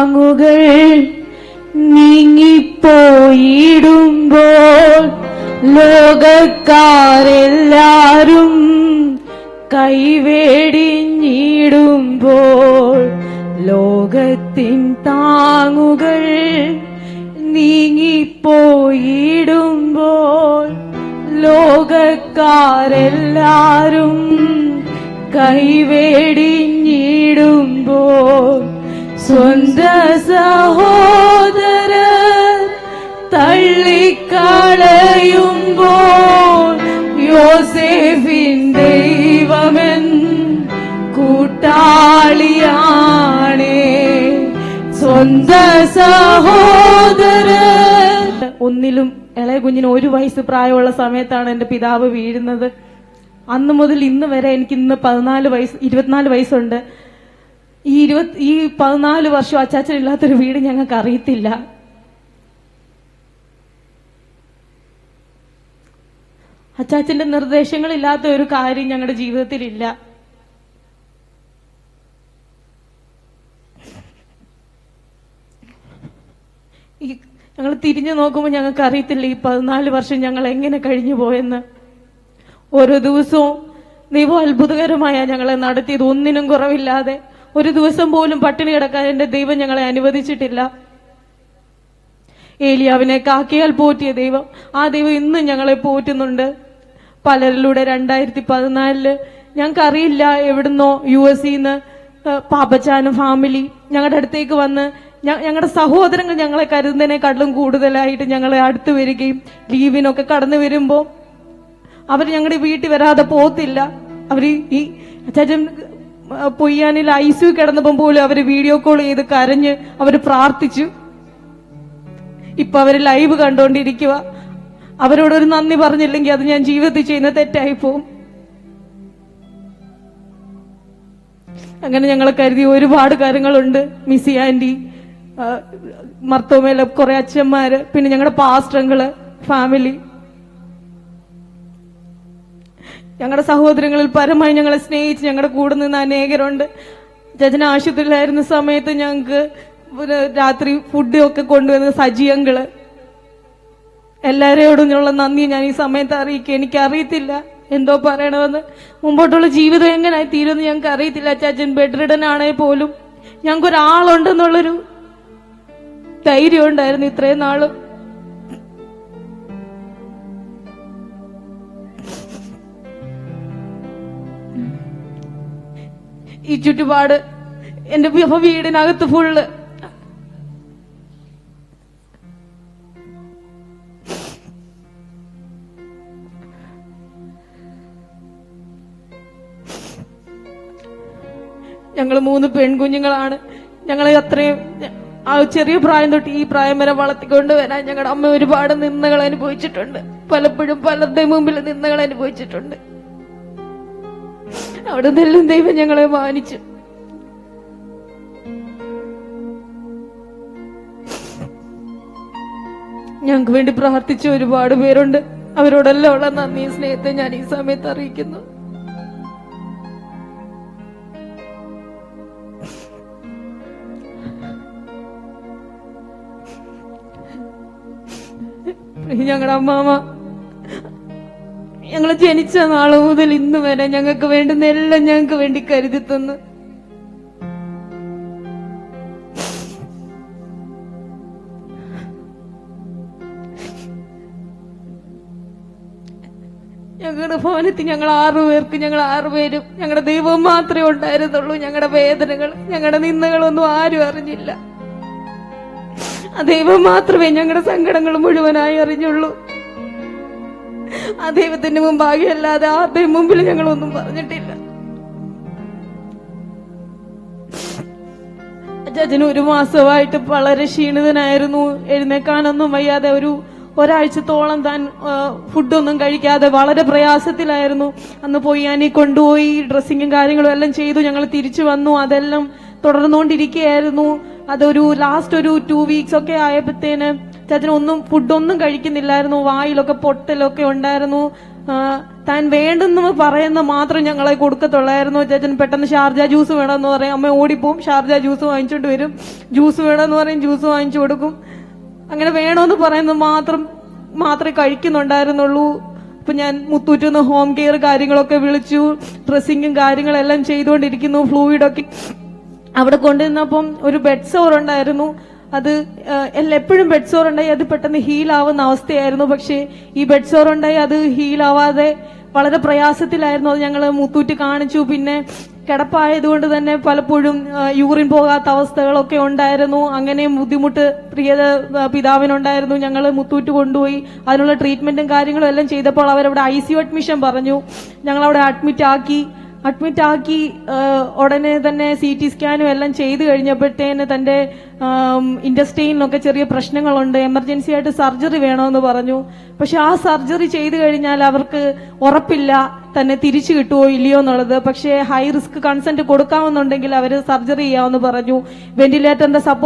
താങ്ങുകൾ നീങ്ങിപ്പോയിടുമ്പോൾ ലോകക്കാരെല്ലാരും കൈവേടിഞ്ഞിടുമ്പോൾ ലോകത്തിൻ താങ്ങുകൾ നീങ്ങിപ്പോയിടുമ്പോൾ ലോകക്കാരെല്ലാരും കൈവേടിഞ്ഞിടുമ്പോൾ സ്വന്ത സഹോദരർ തള്ളിക്കളയുമ്പോൾ യോസേഫിൻ ദൈവമൻ കൂട്ടാളിയാണേ. സ്വന്ത സഹോദരർ ഒന്നിലും ഇളയ കുഞ്ഞിന് 1 വയസ്സ് പ്രായമുള്ള സമയത്താണ് എന്റെ പിതാവ് വീഴുന്നത്. അന്ന് മുതൽ ഇന്ന് വരെ എനിക്ക് ഇന്ന് 24 വയസ്സുണ്ട്. ഈ 14 വർഷം അച്ചാച്ചൻ ഇല്ലാത്തൊരു വീട് ഞങ്ങൾക്ക് അറിയത്തില്ല. അച്ചാച്ചന്റെ നിർദ്ദേശങ്ങളില്ലാത്ത ഒരു കാര്യം ഞങ്ങളുടെ ജീവിതത്തിലില്ല. ഞങ്ങൾ തിരിഞ്ഞു നോക്കുമ്പോൾ ഞങ്ങൾക്ക് അറിയത്തില്ല ഈ 14 വർഷം ഞങ്ങൾ എങ്ങനെ കഴിഞ്ഞു പോയെന്ന്. ഓരോ ദിവസവും ദൈവം അത്ഭുതകരമായ ഞങ്ങളെ നടത്തിയത്, ഒന്നിനും കുറവില്ലാതെ. ഒരു ദിവസം പോലും പട്ടിണി കിടക്കാൻ എന്റെ ദൈവം ഞങ്ങളെ അനുവദിച്ചിട്ടില്ല. ഏലിയാവിനെ കാക്കയാൽ പോറ്റിയ ദൈവം, ആ ദൈവം ഇന്നും ഞങ്ങളെ പോറ്റുന്നുണ്ട്. പലരിലൂടെ 2014 ഞങ്ങൾക്കറിയില്ല എവിടുന്നോ US-ന്ന് പാപ്പച്ചാനും ഫാമിലി ഞങ്ങളുടെ അടുത്തേക്ക് വന്ന് ഞങ്ങളുടെ സഹോദരങ്ങൾ ഞങ്ങളെ കരുതുന്നതിനെക്കാട്ടിലും കൂടുതലായിട്ട് ഞങ്ങളെ അടുത്ത് വരികയും ലീവിനൊക്കെ കടന്നു വരുമ്പോൾ അവർ ഞങ്ങളുടെ വീട്ടിൽ വരാതെ പോത്തില്ല. അവർ ഈ അച്ചാച്ചൻ പൊയ്യാനിൽ ICU കിടന്നപ്പോൾ പോലും അവര് വീഡിയോ കോൾ ചെയ്ത് കരഞ്ഞ് അവര് പ്രാർത്ഥിച്ചു. ഇപ്പൊ അവര് ലൈവ് കണ്ടോണ്ടിരിക്കുക. അവരോടൊരു നന്ദി പറഞ്ഞില്ലെങ്കിൽ അത് ഞാൻ ജീവിതത്തിൽ ചെയ്യുന്ന തെറ്റായി പോവും. അങ്ങനെ ഞങ്ങളെ കരുതി ഒരുപാട് കാര്യങ്ങളുണ്ട്. മിസ്സി ആന്റി, മർത്തോമേല കുറെ അച്ഛന്മാര്, പിന്നെ ഞങ്ങളുടെ പാസ്റ്ററുകള്, ഫാമിലി, ഞങ്ങളുടെ സഹോദരങ്ങളിൽ പരമായി ഞങ്ങളെ സ്നേഹിച്ച് ഞങ്ങളുടെ കൂടെ നിന്ന് അനേകരുണ്ട്. ജജന ആശുപത്രിയിലായിരുന്ന സമയത്ത് ഞങ്ങൾക്ക് രാത്രി ഫുഡ് ഒക്കെ കൊണ്ടുവന്ന സജിയങ്ങള്, എല്ലാവരോടുള്ള നന്ദി ഞാൻ ഈ സമയത്ത് അറിയിക്കുക. എനിക്കറിയത്തില്ല എന്തോ പറയണമെന്ന്. മുമ്പോട്ടുള്ള ജീവിതം എങ്ങനെയായി തീരുമെന്ന് ഞങ്ങൾക്ക് അറിയത്തില്ല. അച്ചാച്ചൻ ബെഡ് റിഡൻ ആണെങ്കിൽ പോലും ഞങ്ങൾക്ക് ഒരാളുണ്ടെന്നുള്ളൊരു ധൈര്യം ഉണ്ടായിരുന്നു ഇത്രയും നാളും. ഈ ചുറ്റുപാട് എന്റെ വീടിനകത്ത് ഫുള്ള് ഞങ്ങൾ 3 പെൺകുഞ്ഞുങ്ങളാണ്. ഞങ്ങളെ അത്രയും ആ ചെറിയ പ്രായം തൊട്ട് ഈ പ്രായം വരെ വളർത്തിക്കൊണ്ടുവരാൻ ഞങ്ങളുടെ അമ്മ ഒരുപാട് നിന്ദകൾ അനുഭവിച്ചിട്ടുണ്ട്. പലപ്പോഴും പലരുടെ മുമ്പിൽ നിന്ദകൾ അനുഭവിച്ചിട്ടുണ്ട്. അവിടെ നിന്നെല്ലാം ദൈവം ഞങ്ങളെ മാനിച്ചു. ഞങ്ങൾക്ക് വേണ്ടി പ്രാർത്ഥിച്ച ഒരുപാട് പേരുണ്ട്. അവരോടെല്ലാം ഉള്ള നന്ദി സ്നേഹത്തെ ഞാൻ ഈ സമയത്ത് അറിയിക്കുന്നു. ഞങ്ങളുടെ അമ്മാമ ഞങ്ങൾ ജനിച്ച നാള് മുതൽ ഇന്ന് വരെ ഞങ്ങൾക്ക് വേണ്ടുന്ന എല്ലാം ഞങ്ങൾക്ക് വേണ്ടി കരുതി തന്നു. ഞങ്ങളുടെ ഭവനത്തിൽ ഞങ്ങൾ 6 പേർക്ക് ഞങ്ങൾ 6 പേരും ഞങ്ങളുടെ ദൈവം മാത്രമേ ഉണ്ടായിരുന്നുള്ളൂ. ഞങ്ങളുടെ വേദനകൾ, ഞങ്ങളുടെ നിന്ദകളൊന്നും ആരും അറിഞ്ഞില്ല. ആ ദൈവം മാത്രമേ ഞങ്ങളുടെ സങ്കടങ്ങൾ മുഴുവനായി അറിഞ്ഞുള്ളൂ. ആ ദൈവത്തിന്റെ മുമ്പാകെ അല്ലാതെ ആരുടെയും മുമ്പിൽ ഞങ്ങളൊന്നും പറഞ്ഞിട്ടില്ല. അച്ചാച്ചന് 1 മാസമായിട്ട് വളരെ ക്ഷീണിതനായിരുന്നു. എഴുന്നേക്കാനൊന്നും വയ്യാതെ ഒരാഴ്ചത്തോളം താൻ ഫുഡൊന്നും കഴിക്കാതെ വളരെ പ്രയാസത്തിലായിരുന്നു. അന്ന് പൊയ്യാനി കൊണ്ടുപോയി ഡ്രസ്സിങ്ങും കാര്യങ്ങളും എല്ലാം ചെയ്തു. ഞങ്ങൾ തിരിച്ചു വന്നു. അതെല്ലാം തുടർന്നുകൊണ്ടിരിക്കുകയായിരുന്നു. അതൊരു ലാസ്റ്റ് 2 വീക്സ് ഒക്കെ ആയപ്പോഴത്തേന് ചാച്ചന് ഫുഡൊന്നും കഴിക്കുന്നില്ലായിരുന്നു. വായിലൊക്കെ പൊട്ടലൊക്കെ ഉണ്ടായിരുന്നു. താൻ വേണ്ടെന്ന് പറയുന്ന മാത്രം ഞങ്ങളെ കൊടുക്കത്തുള്ളായിരുന്നു. ചേച്ചൻ പെട്ടെന്ന് ഷാർജ ജ്യൂസ് വേണമെന്ന് പറയും, അമ്മ ഓടിപ്പോവും, ഷാർജ ജ്യൂസ് വാങ്ങിച്ചോണ്ട് വരും. ജ്യൂസ് വേണമെന്ന് പറയും, ജ്യൂസ് വാങ്ങിച്ചു കൊടുക്കും. അങ്ങനെ വേണമെന്ന് പറയുന്നത് മാത്രമേ കഴിക്കുന്നുണ്ടായിരുന്നുള്ളൂ. ഇപ്പൊ ഞാൻ മുത്തൂറ്റുന്ന ഹോം കെയർ കാര്യങ്ങളൊക്കെ വിളിച്ചു, ഡ്രസ്സിങ്ങും കാര്യങ്ങളെല്ലാം ചെയ്തുകൊണ്ടിരിക്കുന്നു. ഫ്ലൂയിഡൊക്കെ അവിടെ കൊണ്ടുവന്നപ്പം ഒരു ബെഡ് സോർ ഉണ്ടായിരുന്നു. അത് എപ്പോഴും ബെഡ് സോർ ഉണ്ടായി അത് പെട്ടെന്ന് ഹീലാവുന്ന അവസ്ഥയായിരുന്നു. പക്ഷേ ഈ ബെഡ് സോർ ഉണ്ടായി അത് ഹീലാവാതെ വളരെ പ്രയാസത്തിലായിരുന്നു. അത് ഞങ്ങൾ മുത്തൂറ്റ് കാണിച്ചു. പിന്നെ കിടപ്പായതുകൊണ്ട് തന്നെ പലപ്പോഴും യൂറിൻ പോകാത്ത അവസ്ഥകളൊക്കെ ഉണ്ടായിരുന്നു. അങ്ങനെയും ബുദ്ധിമുട്ട് പിതാവിനുണ്ടായിരുന്നു. ഞങ്ങൾ മുത്തൂറ്റ് കൊണ്ടുപോയി അതിനുള്ള ട്രീറ്റ്മെന്റും കാര്യങ്ങളും എല്ലാം ചെയ്തപ്പോൾ അവരവിടെ ICU അഡ്മിഷൻ പറഞ്ഞു. ഞങ്ങളവിടെ അഡ്മിറ്റ് ആക്കി ഉടനെ തന്നെ CT സ്കാനും എല്ലാം ചെയ്തു കഴിഞ്ഞപ്പോഴത്തേന് തന്റെ ഇൻഡസ്ട്രിയിലൊക്കെ ചെറിയ പ്രശ്നങ്ങളുണ്ട്, എമർജൻസി ആയിട്ട് സർജറി വേണമെന്ന് പറഞ്ഞു. പക്ഷെ ആ സർജറി ചെയ്തു കഴിഞ്ഞാൽ അവർക്ക് ഉറപ്പില്ല തന്നെ തിരിച്ചു കിട്ടുമോ ഇല്ലയോ എന്നുള്ളത്. പക്ഷേ ഹൈ റിസ്ക് കൺസെന്റ് കൊടുക്കാമെന്നുണ്ടെങ്കിൽ അവർ സർജറി ചെയ്യാമെന്ന് പറഞ്ഞു. വെന്റിലേറ്ററിന്റെ സപ്പോർട്ട്